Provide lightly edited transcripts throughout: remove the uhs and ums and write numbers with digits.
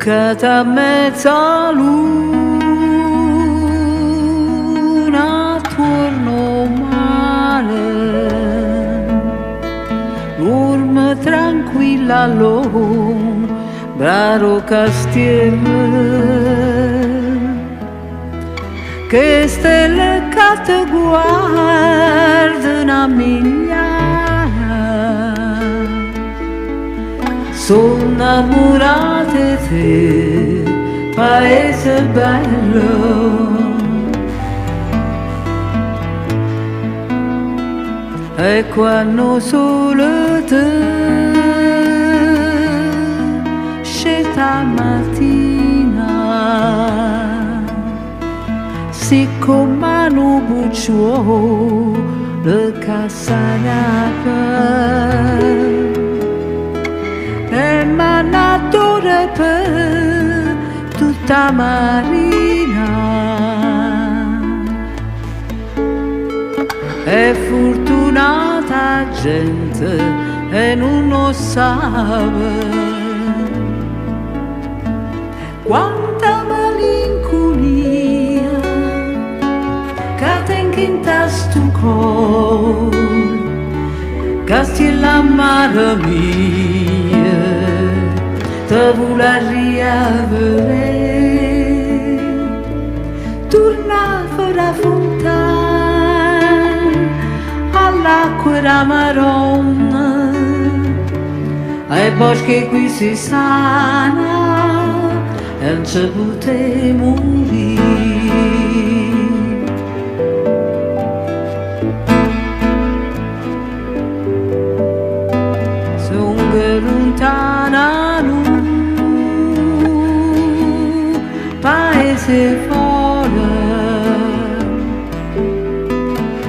Cata mezza luna attorno mare, l'urma tranquilla all'ombra castiere, che stelle che te guardano a migliaia, sono innamorate di te, paese bello. E quando solo te sceta mattina, siccome non buccio le cassarate, e manatore per tutta marina, è fortunata gente e non lo sa quanta malinconia che tengo in testa un cor, che stilla mare mia te vuole riavere, tornava da fontana all'acqua da maronna, ai boschi qui si sana e non ci potremo morire. Lontana paese fuori,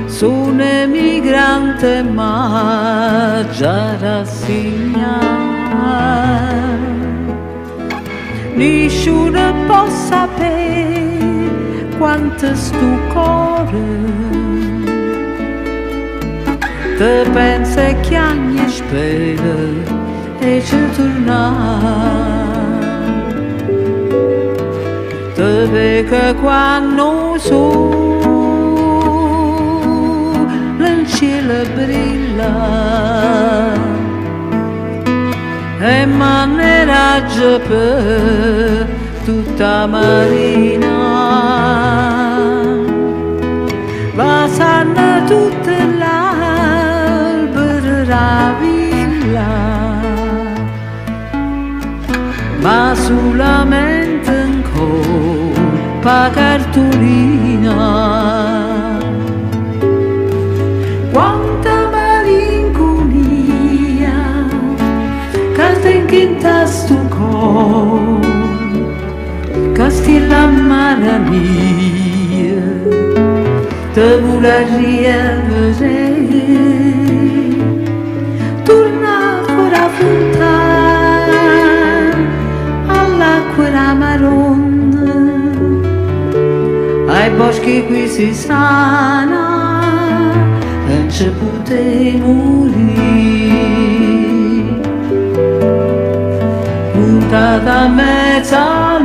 sono emigrante ma già rassegnato, nessuno può sapere quanto sto cuore te pensa che ogni spera e ci torna, te vede quando il cielo brilla e manneraggia per tutta marina, passano tutte l'albero la villa, ma solamente in colpa cartolina. Quanta malinconia che tengo in testa un cor, che stilla mare mia te vuole riavere, torna fuori a fontana all'acqua da maronna, ai boschi qui si sana e non ci potremo morire. Puntata a mezza